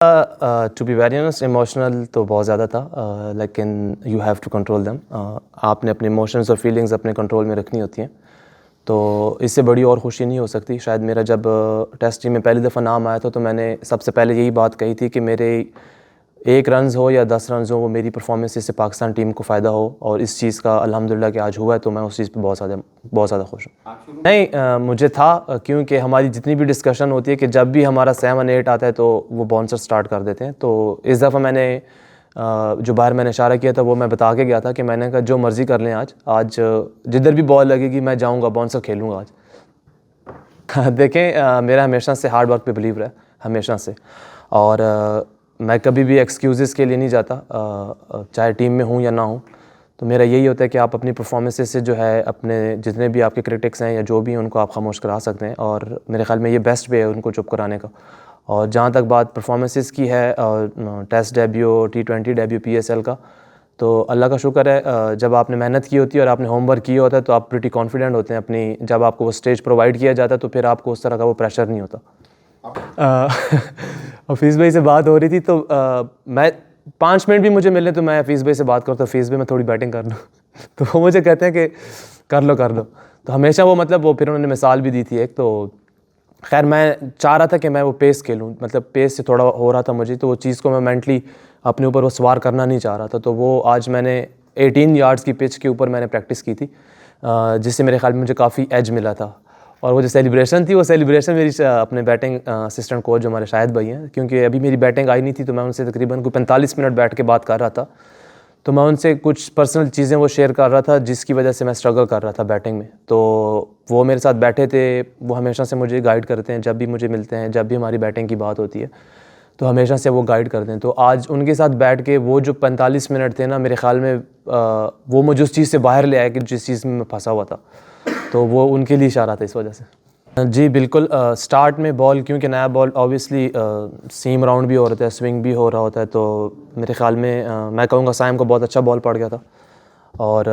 To be very honest, emotional तो बहुत ज़्यादा था, लेकिन you have to control them. आपने अपने इमोशंस और फीलिंग्स अपने कंट्रोल में रखनी होती हैं, तो इससे बड़ी और खुशी नहीं हो सकती। शायद मेरा जब टेस्ट टीम में पहली दफ़ा नाम आया था तो मैंने सबसे पहले यही बात कही थी कि मेरे 1 रन्स हो या 10 रन्स हो, वो मेरी परफॉर्मेंस से पाकिस्तान टीम को फ़ायदा हो, और इस चीज़ का अल्हम्दुलिल्लाह कि आज हुआ है, तो मैं उस चीज़ पे बहुत ज़्यादा खुश हूँ। नहीं, मुझे था, क्योंकि हमारी जितनी भी डिस्कशन होती है कि जब भी हमारा 7-8 आता है तो वो बाउंसर स्टार्ट कर देते हैं। तो इस दफ़ा मैंने जो बाहर मैंने इशारा किया था वो मैं बता के गया था कि मैंने कहा जो मर्ज़ी कर लें, आज जिधर भी बॉल लगेगी मैं जाऊँगा, बाउंसर खेलूँगा आज। देखें, मेरा हमेशा से हार्ड वर्क पे बिलीव रहा है, हमेशा से, और मैं कभी भी एक्सक्यूज़ेस के लिए नहीं जाता, चाहे टीम में हूँ या ना हूँ। तो मेरा यही होता है कि आप अपनी परफॉर्मेंसेस से जो है अपने जितने भी आपके क्रिटिक्स हैं या जो भी हैं उनको आप खामोश करा सकते हैं, और मेरे ख़्याल में ये बेस्ट वे है उनको चुप कराने का। और जहाँ तक बात परफॉर्मेंसेस की है, test debut, T20 debut, PSL का, तो अल्लाह का शुक्र है, जब आपने मेहनत की होती है और आपने होमवर्क किया होता है तो आप प्रीटी कॉन्फिडेंट होते हैं अपनी, जब आपको वो स्टेज प्रोवाइड किया जाता है तो फिर आपको उस तरह का वो प्रेशर नहीं होता। हफीज़ भाई से बात हो रही थी तो मैं 5 मिनट भी मुझे मिले तो मैं हफीज़ भाई से बात करता हूँ, हफीज़ भाई मैं थोड़ी बैटिंग कर लूँ। तो वो मुझे कहते हैं कि कर लो। तो हमेशा वो मतलब वो फिर उन्होंने मिसाल भी दी थी एक, तो खैर मैं चाह रहा था कि मैं वो पेस खेलूँ, मतलब पेस से थोड़ा हो रहा था मुझे, तो वो चीज़ को मैं मेंटली अपने ऊपर वो सवार करना नहीं चाह रहा था। तो वो आज मैंने 18 यार्ड्स की पिच के ऊपर मैंने प्रैक्टिस की थी, जिससे मेरे ख्याल में मुझे काफ़ी एज मिला था। और वो जो सेलिब्रेशन थी, वो सेलिब्रेशन मेरी अपने बैटिंग असिस्टेंट कोच जो हमारे शाहिद भाई हैं, क्योंकि अभी मेरी बैटिंग आई नहीं थी तो मैं उनसे तकरीबन कोई 45 मिनट बैठ के बात कर रहा था, तो मैं उनसे कुछ पर्सनल चीज़ें वो शेयर कर रहा था जिसकी वजह से मैं स्ट्रगल कर रहा था बैटिंग में। तो वो मेरे साथ बैठे थे, वो हमेशा से मुझे गाइड करते हैं, जब भी मुझे मिलते हैं, जब भी हमारी बैटिंग की बात होती है तो हमेशा से वो गाइड करते हैं। तो आज उनके साथ बैठ के वो जो 45 मिनट थे ना, मेरे ख़्याल में वो मुझे उस चीज़ से बाहर ले आया कि जिस चीज़ में मैं फंसा हुआ था, तो वो उनके लिए इशारा था इस वजह से। जी बिल्कुल, स्टार्ट में बॉल, क्योंकि नया बॉल ऑब्वियसली सीम राउंड भी हो रहा था, स्विंग भी हो रहा होता है, तो मेरे ख़्याल में मैं कहूँगा साइम को बहुत अच्छा बॉल पड़ गया था, और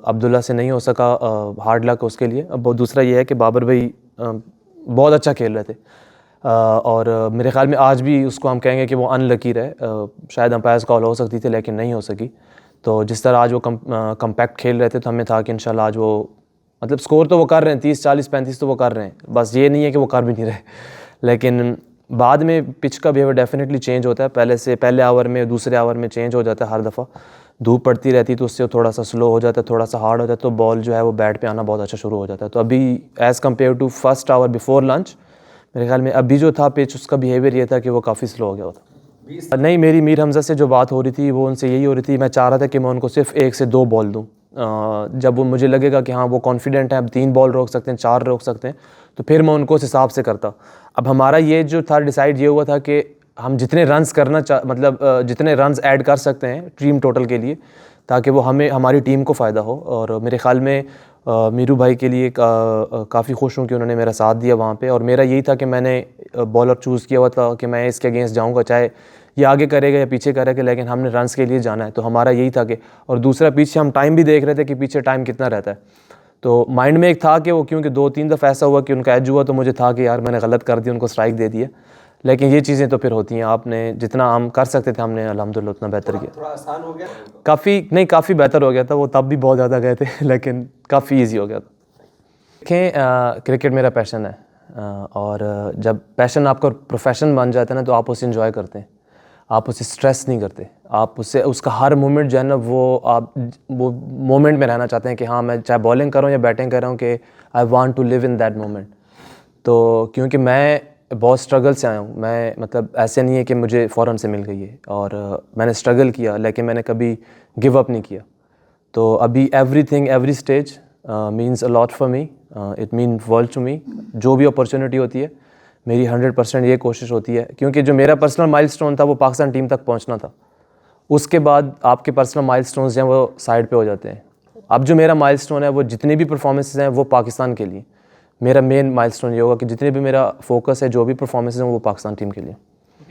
अब्दुल्ला से नहीं हो सका, हार्ड लक उसके लिए। अब दूसरा ये है कि बाबर भाई बहुत अच्छा खेल रहे थे, और मेरे ख़्याल में आज भी उसको हम कहेंगे कि वो अनलकी रहे, शायद अंपायर्स कॉल हो सकती थी लेकिन नहीं हो सकी। तो जिस तरह आज वो कम्पैक्ट खेल रहे थे तो हमें था कि इंशाल्लाह आज वो, मतलब स्कोर तो वो कर रहे हैं 30, 40, 35 तो वो कर रहे हैं, बस ये नहीं है कि वो कर भी नहीं रहे। लेकिन बाद में पिच का बिहेवियर डेफिनेटली चेंज होता है, पहले ओवर में, दूसरे ओवर में चेंज हो जाता है हर दफ़ा। धूप पड़ती रहती है तो उससे थोड़ा सा स्लो हो जाता है, थोड़ा सा हार्ड हो जाता है, तो बॉल जो है वो बैट पे आना बहुत अच्छा शुरू हो जाता है। तो अभी as compare to first hour before lunch, मेरे ख्याल में अभी जो था पिच, उसका बिहेवियर ये था कि वो काफ़ी स्लो हो गया था। नहीं, मेरी मीर हमज़ा से जो बात हो रही थी वो उनसे यही हो रही थी, मैं चाह रहा था कि मैं उनको सिर्फ 1 से 2 बॉल दूँ। जब वो मुझे लगेगा कि हाँ वो कॉन्फिडेंट है, अब 3 बॉल रोक सकते हैं, 4 रोक सकते हैं, तो फिर मैं उनको उस हिसाब से करता। अब हमारा ये जो था डिसाइड ये हुआ था कि हम जितने रन्स मतलब जितने रन्स ऐड कर सकते हैं टीम टोटल के लिए, ताकि वो हमारी टीम को फ़ायदा हो। और मेरे ख़्याल में मीरू भाई के लिए काफ़ी खुश हूँ कि उन्होंने मेरा साथ दिया वहाँ पे, और मेरा यही था कि मैंने बॉलर चूज़ किया हुआ था कि मैं इसके अगेंस्ट जाऊँगा, चाहे ये आगे करेगा या पीछे करेगा, लेकिन हमने रन्स के लिए जाना है। तो हमारा यही था कि, और दूसरा पीछे हम टाइम भी देख रहे थे कि पीछे टाइम कितना रहता है, तो माइंड में एक था कि वो, क्योंकि 2-3 दफ़ा ऐसा हुआ कि उनका एज हुआ, तो मुझे था कि यार मैंने गलत कर दिया, उनको स्ट्राइक दे दिया। लेकिन ये चीज़ें तो फिर होती हैं, आपने जितना हम कर सकते थे हमने अल्हम्दुलिल्लाह उतना बेहतर किया। थोड़ा आसान हो गया, काफ़ी बेहतर हो गया था, वो तब भी बहुत ज़्यादा गए थे लेकिन काफ़ी ईजी हो गया था। देखें, क्रिकेट मेरा पैशन है, और जब पैशन आपका प्रोफेशन बन जाता है ना तो आप उसे इंजॉय करते हैं, आप उसे स्ट्रेस नहीं करते, आप उससे उसका हर मोमेंट जो है ना वो मोमेंट में रहना चाहते हैं कि हाँ मैं चाहे बॉलिंग कर रहा हूँ या बैटिंग कर रहा हूँ, कि I want to live in that moment. तो क्योंकि मैं बहुत स्ट्रगल से आया हूँ, मैं मतलब ऐसे नहीं है कि मुझे फ़ौरन से मिल गई है, और मैंने स्ट्रगल किया लेकिन मैंने कभी गिव अप नहीं किया। तो अभी every stage means a lot for me, it mean world to me. जो भी अपॉर्चुनिटी होती है मेरी 100% ये कोशिश होती है, क्योंकि जो मेरा पर्सनल माइलस्टोन था वो पाकिस्तान टीम तक पहुंचना था, उसके बाद आपके पर्सनल माइलस्टोन्स जो हैं वो साइड पे हो जाते हैं। अब जो मेरा माइलस्टोन है वो जितने भी परफॉर्मेंसेस हैं वो पाकिस्तान के लिए, मेरा मेन माइलस्टोन ये होगा कि जितने भी मेरा फोकस है, जो भी परफॉर्मेंसेस हैं वो पाकिस्तान टीम के लिए।